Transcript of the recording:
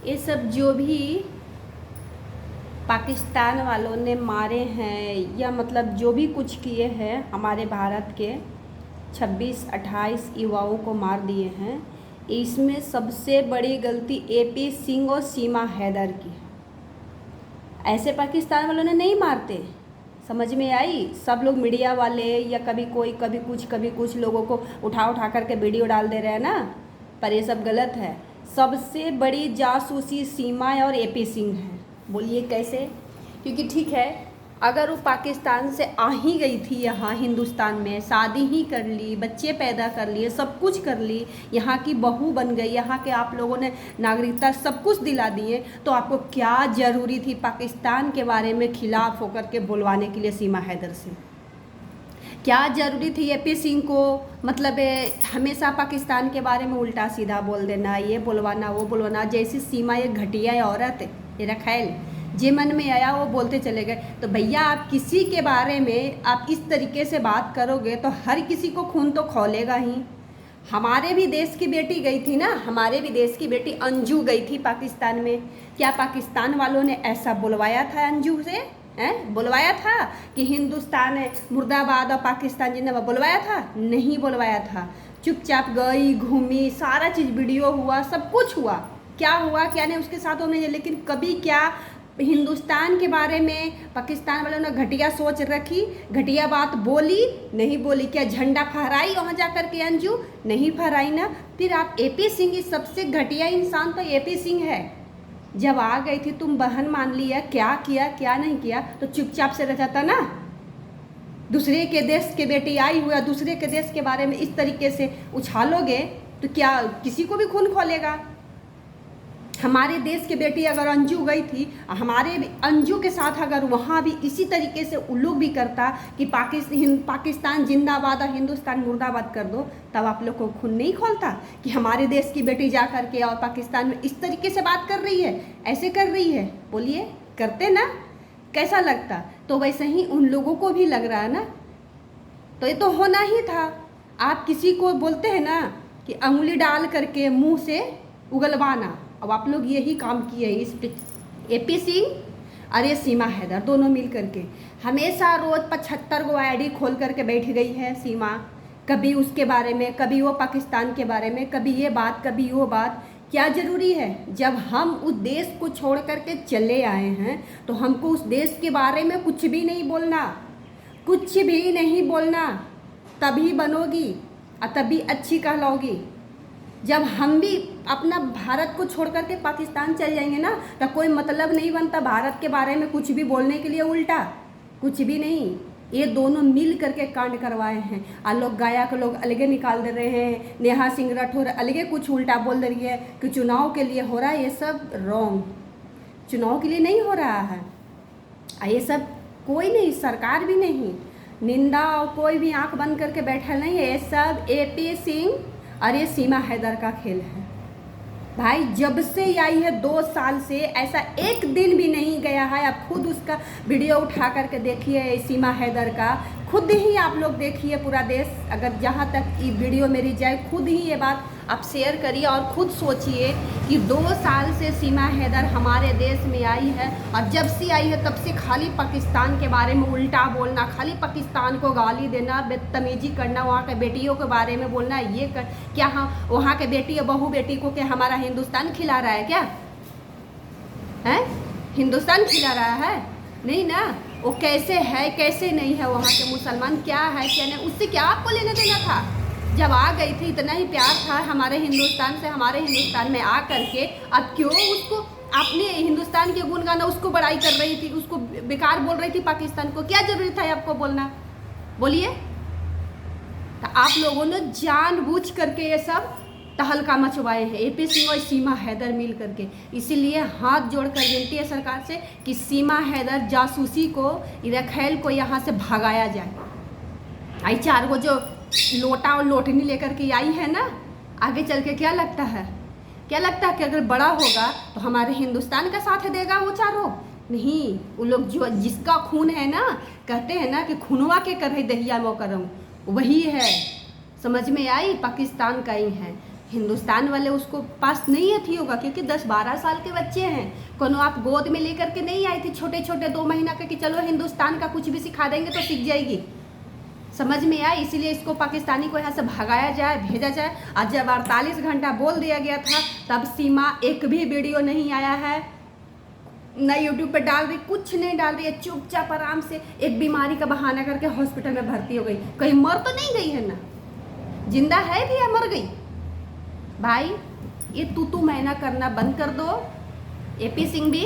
ये सब जो भी पाकिस्तान वालों ने मारे हैं या मतलब जो भी कुछ किए हैं हमारे भारत के 26-28 युवाओं को मार दिए हैं, इसमें सबसे बड़ी गलती एपी सिंह और सीमा हैदर की है। ऐसे पाकिस्तान वालों ने नहीं मारते। समझ में आई? सब लोग मीडिया वाले या कभी कोई कभी कुछ लोगों को उठा करके वीडियो डाल दे रहे हैं ना, पर ये सब गलत है। सबसे बड़ी जासूसी सीमा और एपी सिंह है। बोलिए कैसे? क्योंकि ठीक है, अगर वो पाकिस्तान से आ ही गई थी यहाँ हिंदुस्तान में, शादी ही कर ली, बच्चे पैदा कर लिए, सब कुछ कर ली, यहाँ की बहू बन गई, यहाँ के आप लोगों ने नागरिकता सब कुछ दिला दिए, तो आपको क्या ज़रूरी थी पाकिस्तान के बारे में खिलाफ होकर के बुलवाने के लिए सीमा हैदर से? क्या ज़रूरी थी एपी सिंह को मतलब हमेशा पाकिस्तान के बारे में उल्टा सीधा बोल देना, ये बुलवाना वो बुलवाना? जैसी सीमा ये घटिया औरत है, ये रखैल, जे मन में आया वो बोलते चले गए। तो भैया आप किसी के बारे में आप इस तरीके से बात करोगे तो हर किसी को खून तो खौलेगा ही। हमारे भी देश की बेटी गई थी ना, हमारे भी देश की बेटी अंजू गई थी पाकिस्तान में। क्या पाकिस्तान वालों ने ऐसा बुलवाया था अंजू से? बुलवाया था कि हिंदुस्तान है मुर्दाबाद और पाकिस्तान जिंदाबाद? बुलवाया था? नहीं बुलवाया था। चुपचाप गई, घूमी, सारा चीज़ वीडियो हुआ, सब कुछ हुआ। क्या हुआ क्या नहीं उसके साथ होने, लेकिन कभी क्या हिंदुस्तान के बारे में पाकिस्तान वालों ने घटिया सोच रखी, घटिया बात बोली? नहीं बोली। क्या झंडा फहराई वहाँ जा कर के अंजू? नहीं फहराई ना। फिर आप एपी सिंह, सबसे घटिया इंसान तो एपी सिंह है। जब आ गई थी तुम बहन मान लिया, क्या किया क्या नहीं किया, तो चुपचाप से रह जाता ना। दूसरे के देश के बेटी आई हुआ, दूसरे के देश के बारे में इस तरीके से उछालोगे तो क्या किसी को भी खून खौलेगा? हमारे देश की बेटी अगर अंजू गई थी, हमारे अंजू के साथ अगर वहाँ भी इसी तरीके से उल्लू भी करता कि पाकिस्तान जिंदाबाद और हिंदुस्तान मुर्दाबाद कर दो, तब आप लोग को खून नहीं खोलता कि हमारे देश की बेटी जा कर के और पाकिस्तान में इस तरीके से बात कर रही है, ऐसे कर रही है? बोलिए, करते ना? कैसा लगता? तो वैसे ही उन लोगों को भी लग रहा है ना। तो ये तो होना ही था। आप किसी को बोलते हैं ना कि अंगुली डाल करके मुँह से उगलवाना, अब आप लोग यही काम किए हैं। इस एपी सिंह और ये सीमा हैदर दोनों मिल करके हमेशा रोज़ 75 गो आईडी खोल करके बैठ गई है सीमा। कभी उसके बारे में, कभी वो पाकिस्तान के बारे में, कभी ये बात कभी वो बात। क्या ज़रूरी है? जब हम उस देश को छोड़ करके चले आए हैं तो हमको उस देश के बारे में कुछ भी नहीं बोलना, कुछ भी नहीं बोलना। तभी बनोगी और तभी अच्छी कहलाओगी। जब हम भी अपना भारत को छोड़ करके पाकिस्तान चल जाएंगे ना, तो कोई मतलब नहीं बनता भारत के बारे में कुछ भी बोलने के लिए, उल्टा कुछ भी नहीं। ये दोनों मिल करके कांड करवाए हैं। आलोक गाया को लोग अलगे निकाल दे रहे हैं, नेहा सिंह राठौर अलगे कुछ उल्टा बोल रही है कि चुनाव के लिए हो रहा है। ये सब रॉन्ग, चुनाव के लिए नहीं हो रहा है। ये सब कोई नहीं, सरकार भी नहीं, निंदा और कोई भी आंख बंद करके बैठा नहीं है। ये सब एपी सिंह और ये सीमा हैदर का खेल है भाई। जब से आई है 2 साल से ऐसा एक दिन भी नहीं गया है। आप खुद उसका वीडियो उठा करके देखिए, सीमा हैदर का खुद ही आप लोग देखिए। पूरा देश अगर जहाँ तक ये वीडियो मेरी जाए, खुद ही ये बात आप शेयर करिए और खुद सोचिए कि 2 साल से सीमा हैदर हमारे देश में आई है, और जब से आई है तब से खाली पाकिस्तान के बारे में उल्टा बोलना, खाली पाकिस्तान को गाली देना, बदतमीजी करना, वहाँ के बेटियों के बारे में बोलना। ये कर क्या हम वहाँ के बेटी या बहू बेटी को क्या हमारा हिंदुस्तान खिला रहा है क्या? है हिंदुस्तान खिला रहा है? नहीं ना। वो कैसे है कैसे नहीं है, वहाँ के मुसलमान क्या है क्या नहीं, उससे क्या आपको लेना देना था? जब आ गई थी इतना ही प्यार था हमारे हिंदुस्तान से, हमारे हिंदुस्तान में आ करके अब क्यों उसको अपने हिंदुस्तान के गुण गाना, उसको बड़ाई कर रही थी, उसको बेकार बोल रही थी पाकिस्तान को? क्या जरूरी था आपको बोलना? बोलिए। तो आप लोगों ने जानबूझ करके ये सब तहलका मचवाए हैं, एपी सिंह और सीमा हैदर मिल करके। इसीलिए हाथ जोड़कर विनती है सरकार से कि सीमा हैदर जासूसी को, रखैल को यहाँ से भगाया जाए। आई 4 गो जो लोटा और लोटनी लेकर के आई है ना, आगे चल के क्या लगता है कि अगर बड़ा होगा तो हमारे हिंदुस्तान का साथ देगा वो चारों? नहीं। वो लोग जो जिसका खून है ना, कहते हैं ना कि खूनवा के कर दहिया मोकरम, वही है। समझ में आई? पाकिस्तान का ही है। हिंदुस्तान वाले उसको पास नहीं थी होगा, क्योंकि 10-12 साल के बच्चे हैं। कोनो आप गोद में लेकर के नहीं आई थी छोटे छोटे 2 महीना के कि चलो हिंदुस्तान का कुछ भी सिखा देंगे तो सीख जाएगी। समझ में आया? इसीलिए इसको पाकिस्तानी को यहाँ से भगाया जाए, भेजा जाए। आज जब 48 घंटा बोल दिया गया था तब सीमा एक भी वीडियो नहीं आया है, न यूट्यूब पे डाल रही, कुछ नहीं डाल रही है, चुपचाप आराम से एक बीमारी का बहाना करके हॉस्पिटल में भर्ती हो गई। कहीं मर तो नहीं गई है ना, जिंदा है भी या मर गई? भाई ये तू मैना करना बंद कर दो। एपी सिंह भी